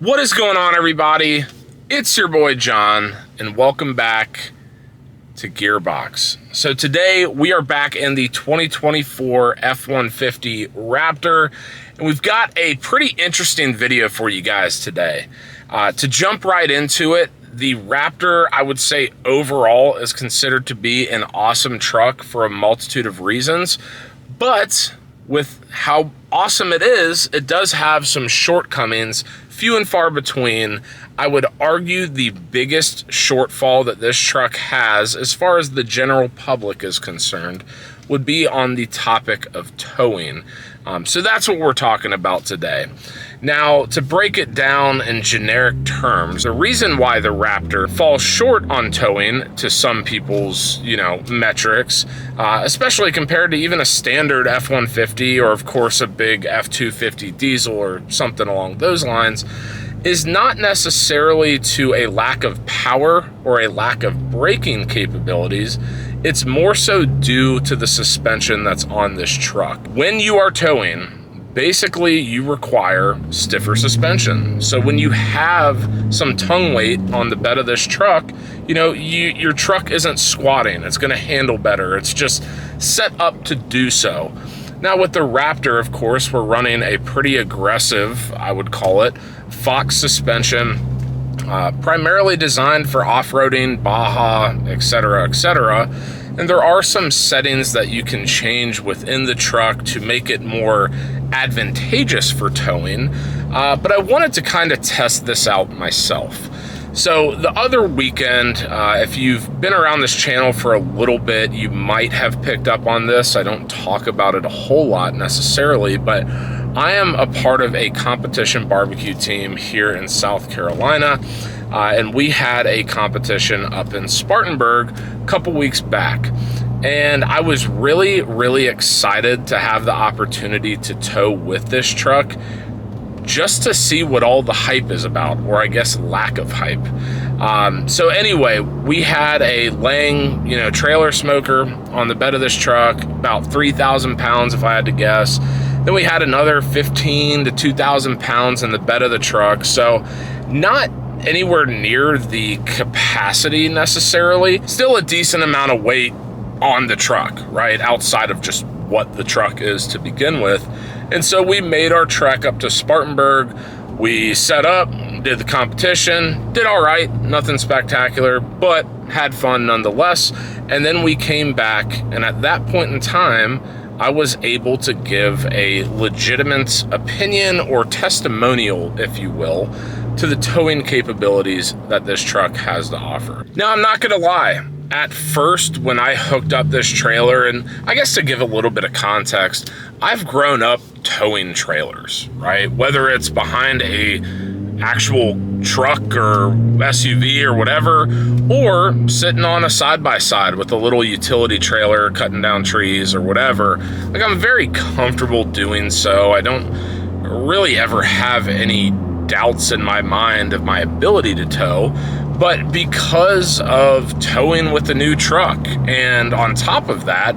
What is going on, everybody? It's your boy John, and welcome back to Gearbox. So today we are back in the 2024 F-150 Raptor, and we've got a pretty interesting video for you guys today. To jump right into it, the Raptor, I would say overall, is considered to be an awesome truck for a multitude of reasons, but with how awesome it is, it does have some shortcomings, few and far between. I would argue the biggest shortfall that this truck has, as far as the general public is concerned, would be on the topic of towing. So that's what we're talking about today. Now, to break it down in generic terms, the reason why the Raptor falls short on towing to some people's, metrics, especially compared to even a standard F-150 or, of course, a big F-250 diesel or something along those lines, is not necessarily to a lack of power or a lack of braking capabilities. It's more so due to the suspension that's on this truck. When you are towing, basically you require stiffer suspension. So when you have some tongue weight on the bed of this truck, your truck isn't squatting. It's going to handle better. It's just set up to do so. Now with the Raptor, of course, we're running a pretty aggressive, I would call it, Fox suspension, primarily designed for off-roading, Baja, etc., etc. And there are some settings that you can change within the truck to make it more advantageous for towing, but I wanted to kind of test this out myself. So the other weekend, if you've been around this channel for a little bit, you might have picked up on this. I don't talk about it a whole lot necessarily, but I am a part of a competition barbecue team here in South Carolina, and we had a competition up in Spartanburg a couple weeks back. And I was really, really excited to have the opportunity to tow with this truck, just to see what all the hype is about, or I guess lack of hype. So anyway, we had a Lang, trailer smoker on the bed of this truck, about 3,000 pounds if I had to guess. Then we had another 15 to 2,000 pounds in the bed of the truck. So not anywhere near the capacity necessarily, still a decent amount of weight on the truck, right? Outside of just what the truck is to begin with. And so we made our trek up to Spartanburg. We set up, did the competition, did all right, nothing spectacular, but had fun nonetheless. And then we came back, and at that point in time, I was able to give a legitimate opinion or testimonial, if you will, to the towing capabilities that this truck has to offer. Now, I'm not gonna lie. At first, when I hooked up this trailer, and I guess to give a little bit of context, I've grown up towing trailers, right? Whether it's behind a actual truck or SUV or whatever, or sitting on a side-by-side with a little utility trailer, cutting down trees or whatever. Like, I'm very comfortable doing so. I don't really ever have any doubts in my mind of my ability to tow. But because of towing with the new truck, and on top of that,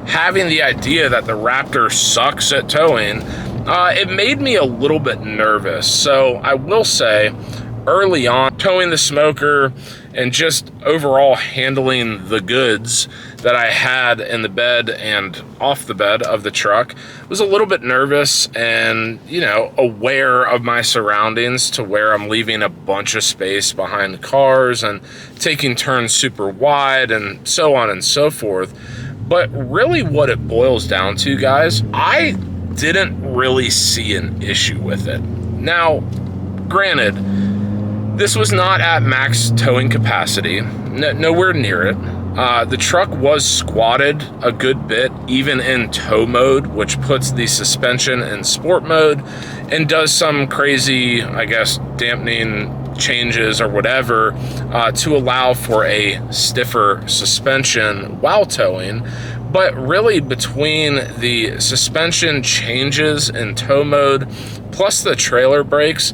having the idea that the Raptor sucks at towing, it made me a little bit nervous. So I will say, early on, towing the smoker and just overall handling the goods that I had in the bed and off the bed of the truck, was a little bit nervous and, aware of my surroundings, to where I'm leaving a bunch of space behind cars and taking turns super wide and so on and so forth. But really what it boils down to, guys, I didn't really see an issue with it. Now, granted, this was not at max towing capacity, nowhere near it. The truck was squatted a good bit, even in tow mode, which puts the suspension in sport mode and does some crazy, I guess, dampening changes or whatever to allow for a stiffer suspension while towing. But really, between the suspension changes in tow mode plus the trailer brakes,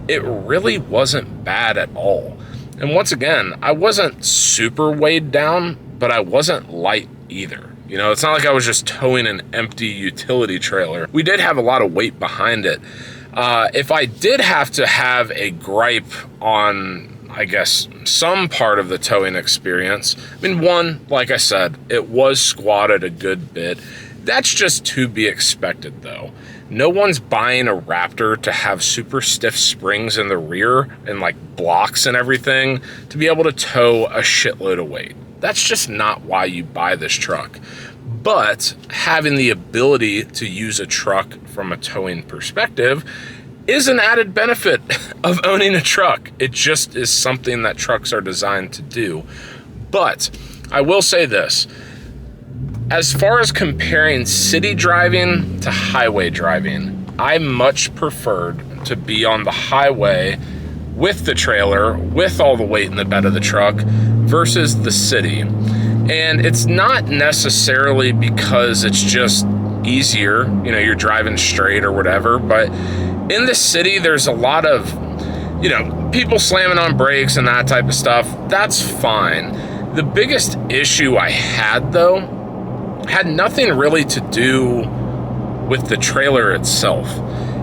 it really wasn't bad at all. And once again, I wasn't super weighed down, but I wasn't light either. It's not like I was just towing an empty utility trailer. We did have a lot of weight behind it. If I did have to have a gripe on, I guess, some part of the towing experience, I mean, one, like I said, it was squatted a good bit. That's just to be expected, though. No one's buying a Raptor to have super stiff springs in the rear and like blocks and everything to be able to tow a shitload of weight. That's just not why you buy this truck. But having the ability to use a truck from a towing perspective is an added benefit of owning a truck. It just is something that trucks are designed to do. But I will say this, as far as comparing city driving to highway driving, I much preferred to be on the highway with the trailer, with all the weight in the bed of the truck, versus the city. And it's not necessarily because it's just easier, you know, you're driving straight or whatever, but in the city, there's a lot of, you know, people slamming on brakes and that type of stuff. That's fine. The biggest issue I had, though, had nothing really to do with the trailer itself.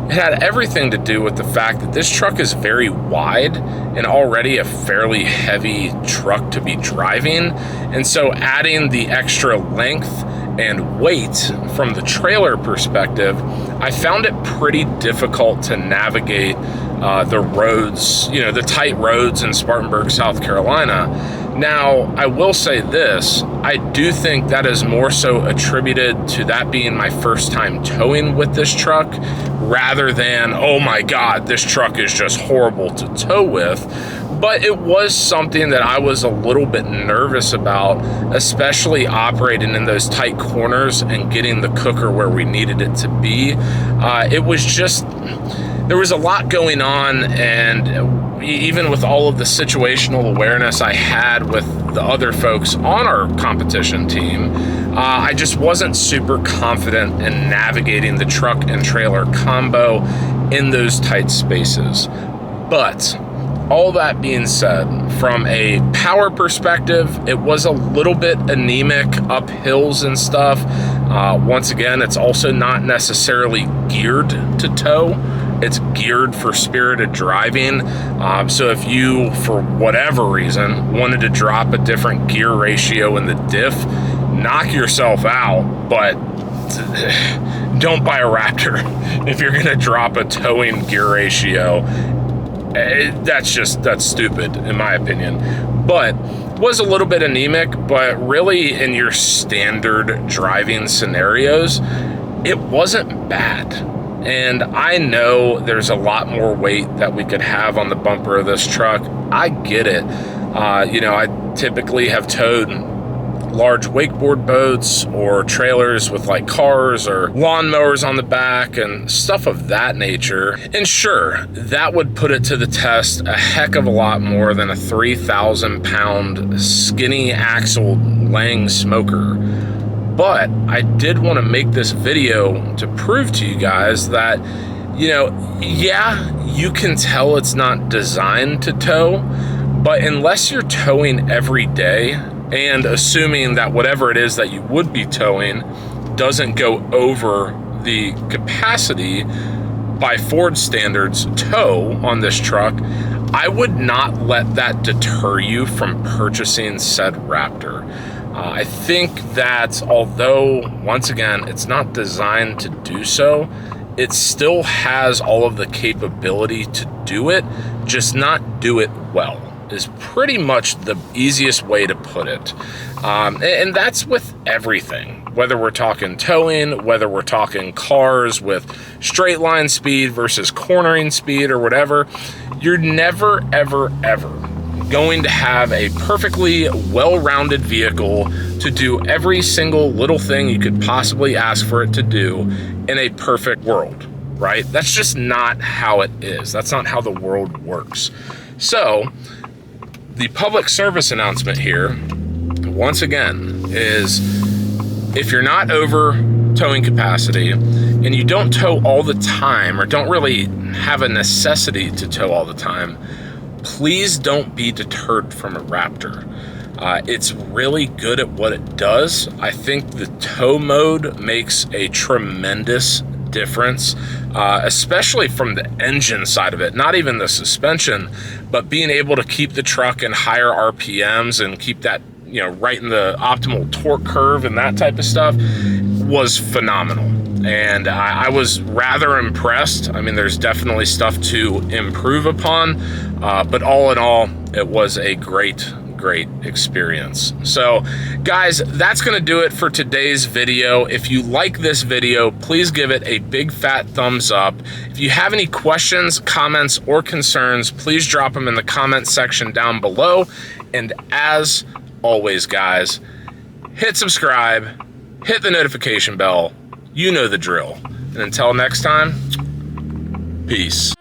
It had everything to do with the fact that this truck is very wide and already a fairly heavy truck to be driving. And so adding the extra length and weight from the trailer perspective, I found it pretty difficult to navigate the roads, you know, the tight roads in Spartanburg, South Carolina. Now, I will say this, I do think that is more so attributed to that being my first time towing with this truck, rather than, oh my God, this truck is just horrible to tow with. But it was something that I was a little bit nervous about, especially operating in those tight corners and getting the cooker where we needed it to be. It was just, there was a lot going on, and even with all of the situational awareness I had with the other folks on our competition team, I just wasn't super confident in navigating the truck and trailer combo in those tight spaces. But all that being said, from a power perspective, it was a little bit anemic up hills and stuff. Once again, it's also not necessarily geared to tow. It's geared for spirited driving. So if you, for whatever reason, wanted to drop a different gear ratio in the diff, knock yourself out, but don't buy a Raptor if you're gonna drop a towing gear ratio. That's stupid in my opinion. But was a little bit anemic, but really in your standard driving scenarios, it wasn't bad. And I know there's a lot more weight that we could have on the bumper of this truck. I get it. You know, I typically have towed large wakeboard boats or trailers with like cars or lawnmowers on the back and stuff of that nature. And sure, that would put it to the test a heck of a lot more than a 3,000 pound skinny axle Lang smoker. But I did want to make this video to prove to you guys that, you know, yeah, you can tell it's not designed to tow, but unless you're towing every day and assuming that whatever it is that you would be towing doesn't go over the capacity by Ford standards tow on this truck, I would not let that deter you from purchasing said Raptor. I think that although, once again, it's not designed to do so, it still has all of the capability to do it, just not do it well, is pretty much the easiest way to put it. And that's with everything, whether we're talking towing, whether we're talking cars with straight line speed versus cornering speed or whatever. You're never, ever, ever going to have a perfectly well-rounded vehicle to do every single little thing you could possibly ask for it to do in a perfect world, right? That's just not how it is. That's not how the world works. So the public service announcement here, once again, is if you're not over towing capacity and you don't tow all the time or don't really have a necessity to tow all the time, please don't be deterred from a Raptor. It's really good at what it does. I think the tow mode makes a tremendous difference, especially from the engine side of it, not even the suspension, but being able to keep the truck in higher RPMs and keep that, you know, right in the optimal torque curve and that type of stuff was phenomenal. And I was rather impressed. I mean, there's definitely stuff to improve upon, but all in all, it was a great experience. So guys, that's going to do it for today's video. If you like this video, please give it a big fat thumbs up. If you have any questions, comments, or concerns, please drop them in the comment section down below. And as always, guys, hit subscribe, hit the notification bell. You know the drill. And until next time, peace.